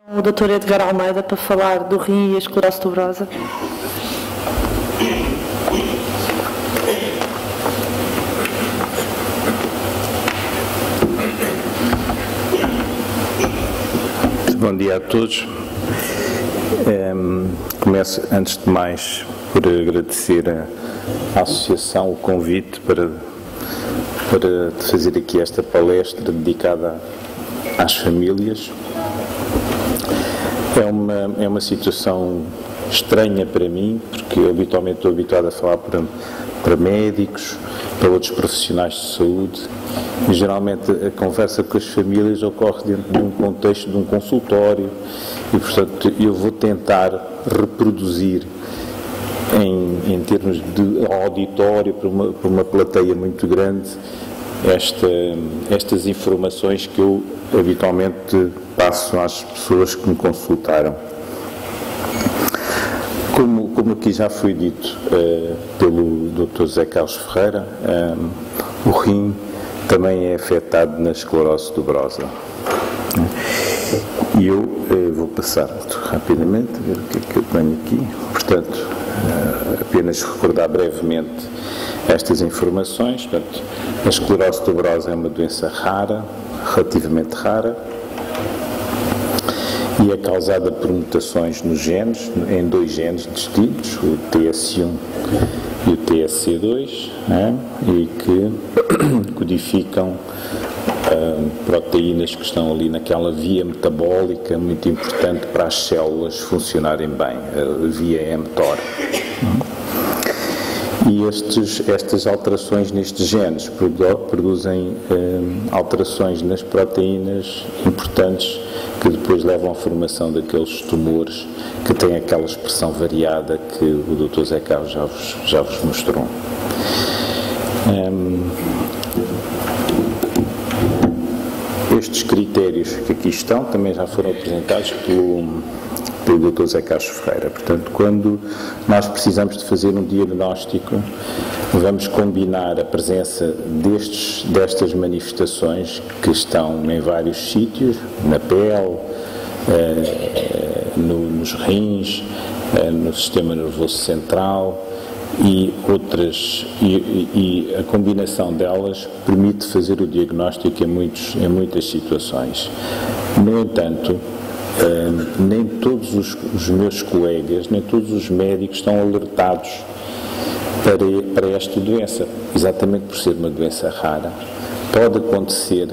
O Dr. Edgar Almeida para falar do rim e a esclerose tuberosa. Bom dia a todos. Começo, antes de mais, por agradecer à Associação o convite para fazer aqui esta palestra dedicada às famílias. É uma situação estranha para mim, porque eu habitualmente estou habituado a falar para médicos, para outros profissionais de saúde, e geralmente a conversa com as famílias ocorre dentro de um contexto de um consultório, e portanto eu vou tentar reproduzir em termos de auditório para uma plateia muito grande estas informações que eu habitualmente passo às pessoas que me consultaram. Como aqui já foi dito pelo Dr. José Carlos Ferreira, o rim também é afetado na esclerose tuberosa. E eu vou passar muito rapidamente, a ver o que é que eu tenho aqui. Portanto, apenas recordar brevemente estas informações. Portanto, a esclerose tuberosa é uma doença rara, relativamente rara, e é causada por mutações nos genes, em dois genes distintos, o TS1 e o TSC2, e que codificam proteínas que estão ali naquela via metabólica muito importante para as células funcionarem bem, a via mTOR. E estas alterações nestes genes produzem alterações nas proteínas importantes que depois levam à formação daqueles tumores que têm aquela expressão variada que o Dr. Zé Carlos já vos mostrou. Estes critérios que aqui estão também já foram apresentados pelo Dr. José Carlos Ferreira. Portanto, quando nós precisamos de fazer um diagnóstico, vamos combinar a presença destas manifestações que estão em vários sítios, na pele, nos rins, no sistema nervoso central e outras, e a combinação delas permite fazer o diagnóstico em muitas situações. No entanto, nem todos os meus colegas, nem todos os médicos estão alertados para esta doença, exatamente por ser uma doença rara. Pode acontecer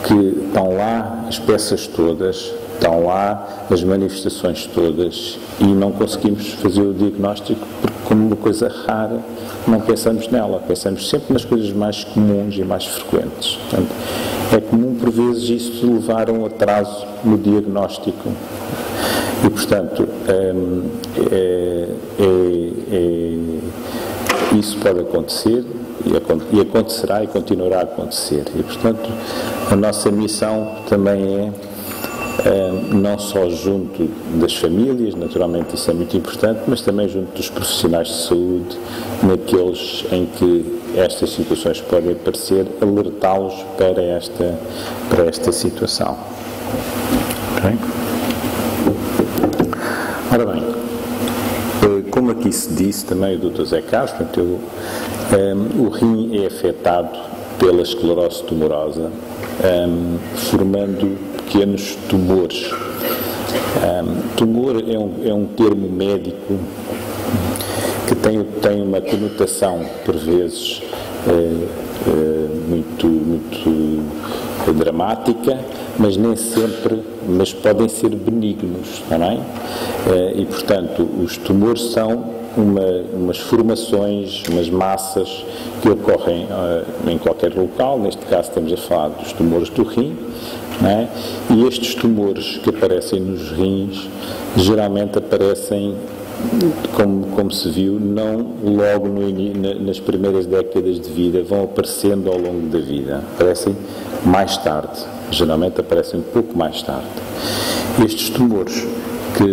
que estão lá as peças todas, estão lá as manifestações todas e não conseguimos fazer o diagnóstico porque, como uma coisa rara, não pensamos nela, pensamos sempre nas coisas mais comuns e mais frequentes. Portanto, é comum, por vezes, isso levar a um atraso no diagnóstico. E, portanto, isso pode acontecer e acontecerá e continuará a acontecer. E, portanto, a nossa missão também não só junto das famílias, naturalmente isso é muito importante, mas também junto dos profissionais de saúde, naqueles em que estas situações podem aparecer, alertá-los para esta situação. Okay? Ora bem, como aqui se disse também o Dr. Zé Carlos, portanto, o rim é afetado pela esclerose tuberosa, formando pequenos tumores. Tumor é um termo médico que tem uma conotação, por vezes, muito dramática, mas nem sempre, mas podem ser benignos, não é? E, portanto, os tumores são umas formações, umas massas que ocorrem em qualquer local. Neste caso estamos a falar dos tumores do rim, não é? E estes tumores que aparecem nos rins geralmente aparecem, como se viu, não logo nas primeiras décadas de vida, vão aparecendo ao longo da vida, aparecem mais tarde, geralmente aparecem um pouco mais tarde. Estes tumores que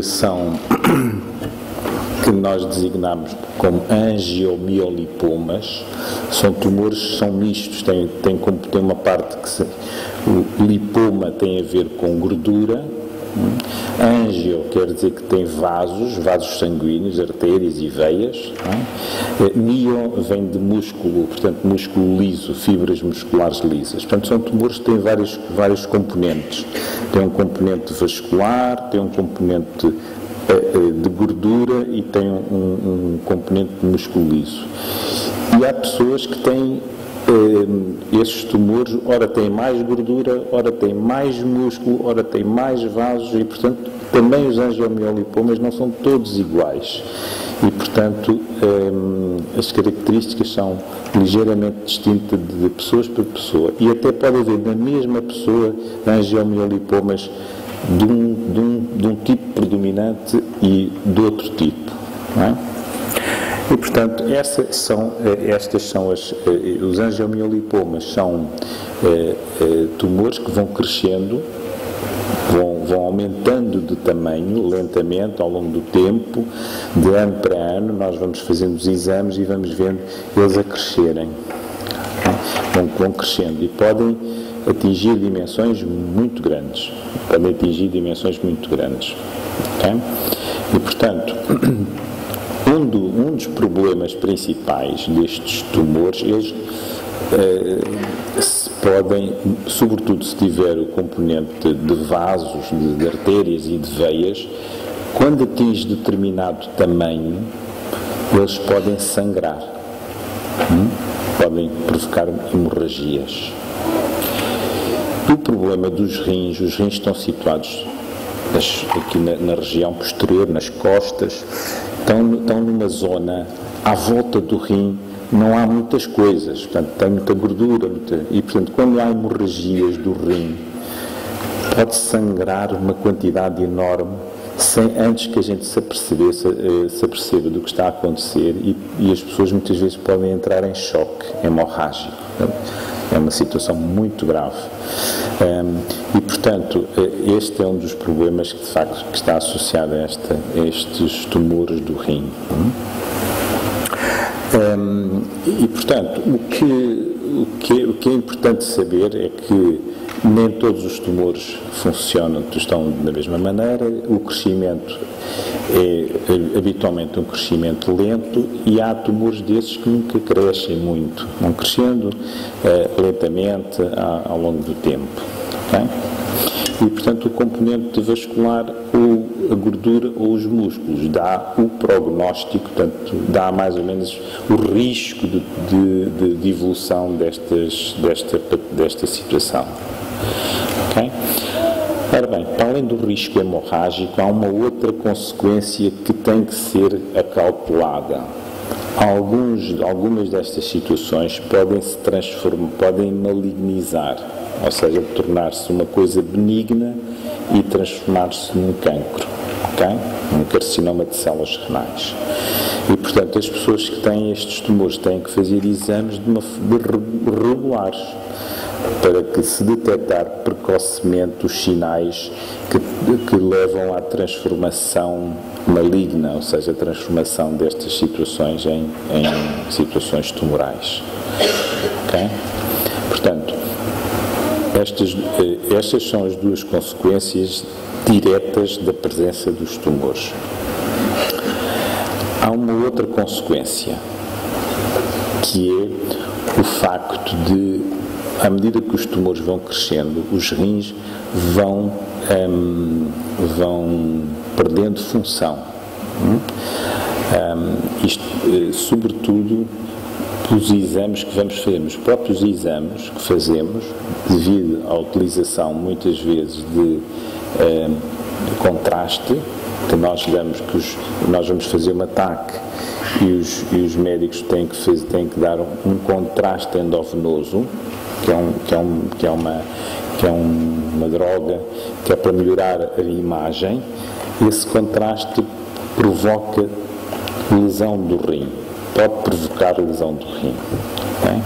nós designamos como angiomiolipomas, são tumores, são mistos, tem uma parte o lipoma tem a ver com gordura, Angio quer dizer que tem vasos sanguíneos, artérias e veias. Mio vem de músculo, portanto músculo liso, fibras musculares lisas. Portanto, são tumores que têm vários componentes. Tem um componente vascular, tem um componente de gordura e tem um componente de músculo liso. E há pessoas que têm esses tumores, ora têm mais gordura, ora têm mais músculo, ora têm mais vasos e, portanto, também os angiomiolipomas não são todos iguais. E, portanto, as características são ligeiramente distintas de pessoas para pessoa. E até pode haver na mesma pessoa angiomiolipomas de um tipo predominante e de outro tipo, não é? E, portanto, os angiomiolipomas são tumores que vão crescendo, vão aumentando de tamanho lentamente ao longo do tempo, de ano para ano. Nós vamos fazendo os exames e vamos vendo eles a crescerem, vão crescendo e podem atingir dimensões muito grandes, okay? E, portanto, um dos problemas principais destes tumores, eles podem, sobretudo se tiver o componente de vasos, de artérias e de veias, quando atinge determinado tamanho, eles podem sangrar, podem provocar hemorragias. O problema dos rins, os rins estão situados aqui na região posterior, nas costas, estão numa zona, à volta do rim não há muitas coisas, portanto tem muita gordura, e portanto quando há hemorragias do rim, pode sangrar uma quantidade enorme, antes que a gente se aperceba do que está a acontecer, e as pessoas muitas vezes podem entrar em choque hemorrágico. É uma situação muito grave. E, portanto, este é um dos problemas que, de facto, que está associado a estes tumores do rim. E, portanto, o que é importante saber é que nem todos os tumores estão da mesma maneira. O crescimento é habitualmente um crescimento lento e há tumores desses que nunca crescem muito, vão crescendo lentamente ao longo do tempo. Okay? E, portanto, o componente vascular, ou a gordura ou os músculos, dá o prognóstico, portanto, dá mais ou menos o risco de evolução desta situação. Okay? Ora bem, para além do risco hemorrágico, há uma outra consequência que tem que ser acautelada. Algumas destas situações podem malignizar, ou seja, tornar-se uma coisa benigna e transformar-se num cancro, okay? Um carcinoma de células renais. E, portanto, as pessoas que têm estes tumores têm que fazer exames regulares, para que se detectar precocemente os sinais que levam à transformação maligna, ou seja, a transformação destas situações em situações tumorais. Okay? Portanto, estas são as duas consequências diretas da presença dos tumores. Há uma outra consequência, que é o facto de, à medida que os tumores vão crescendo, os rins vão perdendo função. Isto, sobretudo, pelos exames que vamos fazer, os próprios exames que fazemos, devido à utilização, muitas vezes, de contraste, que nós vamos fazer um ataque e os médicos têm que dar um contraste endovenoso, que é uma droga que é para melhorar a imagem. Esse contraste provoca lesão do rim, pode provocar lesão do rim. Okay?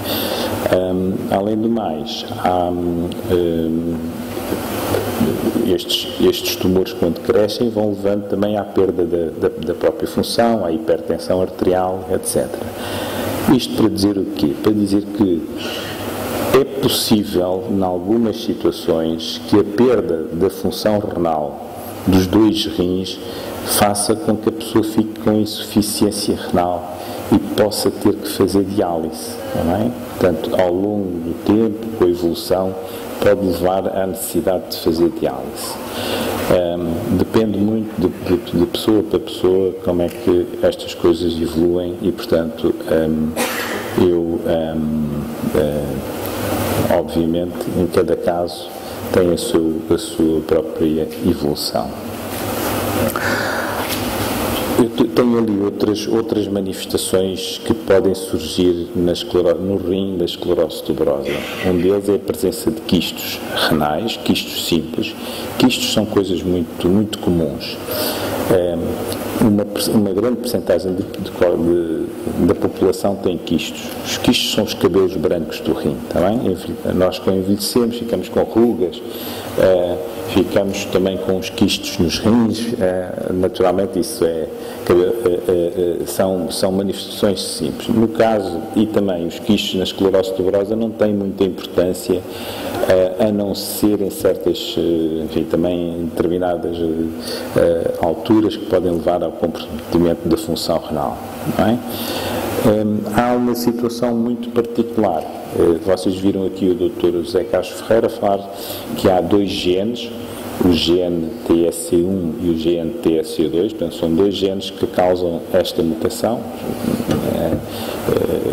Além do mais, estes tumores, quando crescem, vão levando também à perda da própria função, à hipertensão arterial, etc. Isto para dizer o quê? Para dizer que é possível, em algumas situações, que a perda da função renal dos dois rins faça com que a pessoa fique com insuficiência renal e possa ter que fazer diálise, não é? Portanto, ao longo do tempo, com a evolução, pode levar à necessidade de fazer diálise. Depende muito de pessoa para pessoa como é que estas coisas evoluem e, portanto, obviamente, em cada caso tem a sua própria evolução. Eu tenho ali outras manifestações que podem surgir no rim da esclerose tuberosa. Um deles é a presença de quistos renais, quistos simples. Quistos são coisas muito, muito comuns. Uma grande percentagem da população tem quistos. Os quistos são os cabelos brancos do rim, está bem? Nós, quando envelhecemos, ficamos com rugas, ficamos também com os quistos nos rins, naturalmente isso são manifestações simples. No caso, e também os quistos na esclerose tuberosa não têm muita importância, a não ser em certas, enfim, também em determinadas alturas que podem levar ao comprometimento da função renal, não é? Há uma situação muito particular. Vocês viram aqui o Dr. José Carlos Ferreira falar que há dois genes, o gene TSC1 e o gene TSC2, portanto são dois genes que causam esta mutação.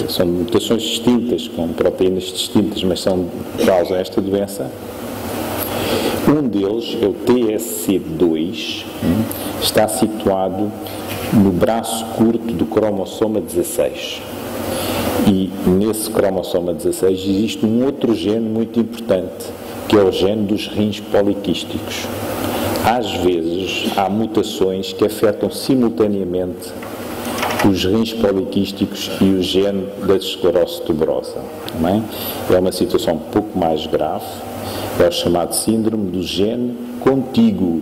São mutações distintas, com proteínas distintas, mas causam esta doença. Um deles é o TSC2, está situado no braço curto do cromossoma 16. E nesse cromossoma 16 existe um outro gene muito importante, que é o gene dos rins poliquísticos. Às vezes há mutações que afetam simultaneamente os rins poliquísticos e o gene da esclerose tuberosa. Também é uma situação um pouco mais grave, é o chamado síndrome do gene contíguo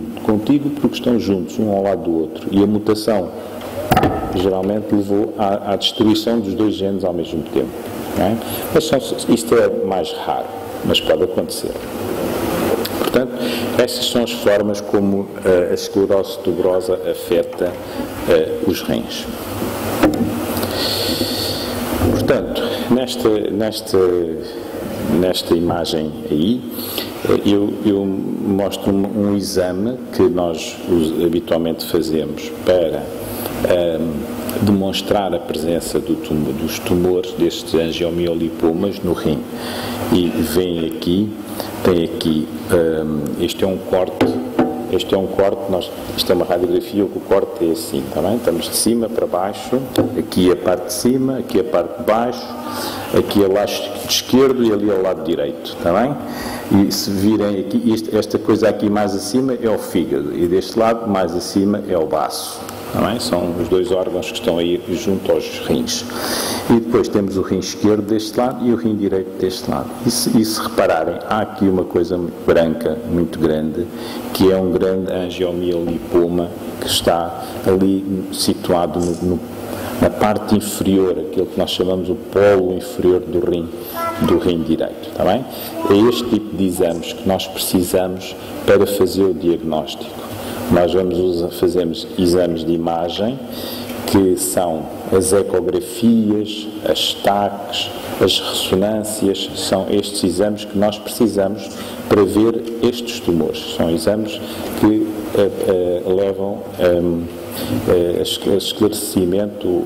porque estão juntos, um ao lado do outro, e a mutação geralmente levou à destruição dos dois genes ao mesmo tempo. Não é? Mas isto é mais raro, mas pode acontecer. Portanto, estas são as formas como a esclerose tuberosa afeta os rins. Portanto, nesta imagem aí, eu mostro um exame que nós habitualmente fazemos para demonstrar a presença dos tumores, destes angiomiolipomas no rim. E vem aqui, tem aqui, este é um corte, isto é uma radiografia, o corte é assim, está bem? Estamos de cima para baixo, aqui a parte de cima, aqui a parte de baixo, aqui ao lado esquerdo e ali ao lado direito, está bem? E se virem aqui, esta coisa aqui mais acima é o fígado e deste lado mais acima é o baço. São os dois órgãos que estão aí junto aos rins. E depois temos o rim esquerdo deste lado e o rim direito deste lado. E se repararem, há aqui uma coisa branca, muito grande, que é um grande angiomiolipoma que está ali situado na parte inferior, aquilo que nós chamamos o polo inferior do rim direito. Está bem? É este tipo de exames que nós precisamos para fazer o diagnóstico. Nós fazemos exames de imagem, que são as ecografias, as TACs, as ressonâncias, são estes exames que nós precisamos para ver estes tumores. São exames que levam a esclarecimento.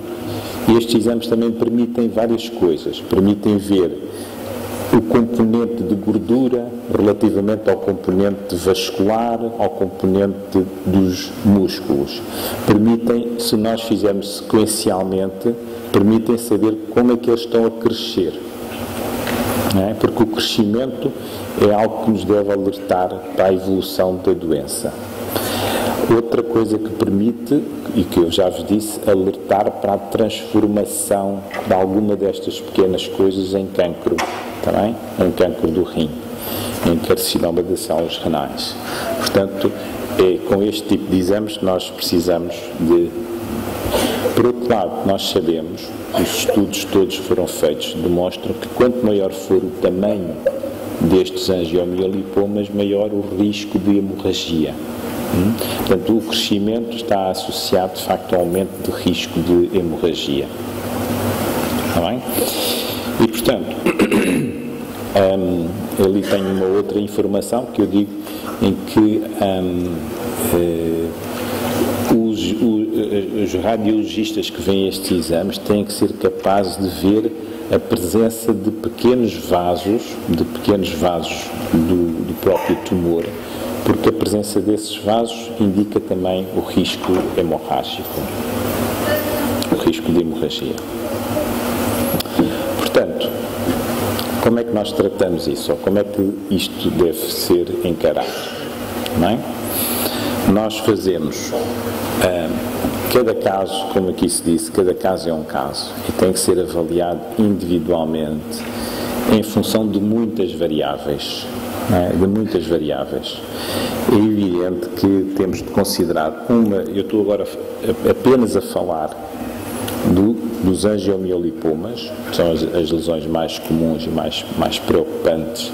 E estes exames também permitem várias coisas. Permitem ver o componente de gordura relativamente ao componente vascular, ao componente dos músculos. Permitem, se nós fizermos sequencialmente, permitem saber como é que eles estão a crescer. Não é? Porque o crescimento é algo que nos deve alertar para a evolução da doença. Outra coisa que permite, e que eu já vos disse, alertar para a transformação de alguma destas pequenas coisas em cancro, está bem? Em cancro do rim, em carcinoma das células renais. Portanto, é com este tipo de exames que nós precisamos de. Por outro lado, nós sabemos, os estudos todos foram feitos, demonstram que quanto maior for o tamanho destes angiomiolipomas, maior o risco de hemorragia. Portanto, o crescimento está associado, de facto, ao aumento de risco de hemorragia. Está bem? E, portanto, ali tenho uma outra informação que eu digo em que os radiologistas que veem estes exames têm que ser capazes de ver a presença de pequenos vasos do próprio tumor, porque a presença desses vasos indica também o risco hemorrágico, o risco de hemorragia. Portanto, como é que nós tratamos isso? Ou como é que isto deve ser encarado? Não é? Nós fazemos cada caso, como aqui se disse, cada caso é um caso e tem que ser avaliado individualmente em função de muitas variáveis. É evidente que temos de considerar eu estou agora apenas a falar dos angiomiolipomas, que são as lesões mais comuns e mais preocupantes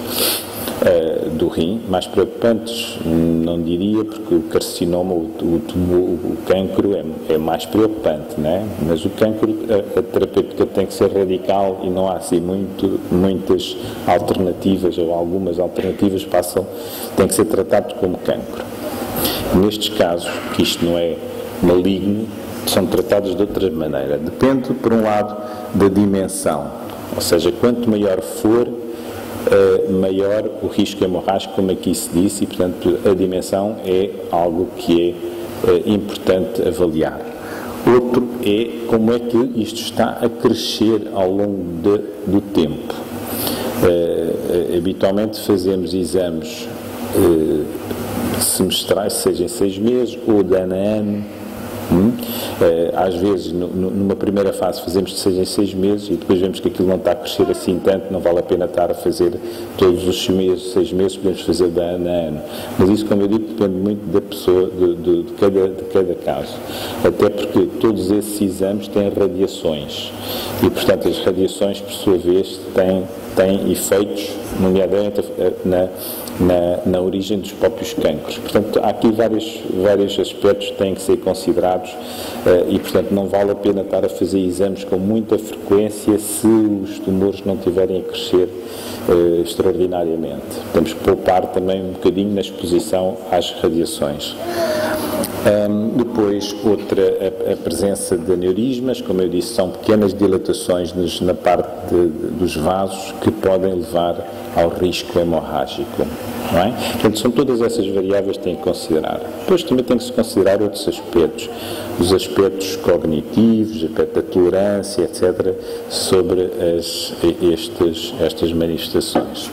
do rim. Mais preocupantes não diria, porque o carcinoma, o cancro é mais preocupante, não é? Mas o cancro, a terapêutica tem que ser radical e não há assim muitas alternativas, ou algumas alternativas tem que ser tratado como cancro. Nestes casos, que isto não é maligno, são tratados de outra maneira. Depende, por um lado, da dimensão, ou seja, quanto maior for, maior o risco hemorrágico, como aqui se disse, e, portanto, a dimensão é algo que é importante avaliar. Outro é como é que isto está a crescer ao longo do tempo. Habitualmente fazemos exames semestrais, seja em 6 meses ou de ano a ano. Às vezes, numa primeira fase, fazemos de 6 em 6 meses e depois vemos que aquilo não está a crescer assim tanto, não vale a pena estar a fazer todos os 6 meses, podemos fazer de ano a ano. Mas isso, como eu digo, depende muito da pessoa, de cada caso. Até porque todos esses exames têm radiações e, portanto, as radiações, por sua vez, têm efeitos, nomeadamente na origem dos próprios cancros. Portanto, há aqui vários aspectos que têm que ser considerados e, portanto, não vale a pena estar a fazer exames com muita frequência se os tumores não estiverem a crescer extraordinariamente. Temos que poupar também um bocadinho na exposição às radiações. Depois, a presença de aneurismas, como eu disse, são pequenas dilatações na parte dos vasos que podem levar ao risco hemorrágico. Não é? Portanto, são todas essas variáveis que tem que considerar. Depois também tem que se considerar outros aspectos, os aspectos cognitivos, o aspecto da tolerância, etc., sobre estas manifestações.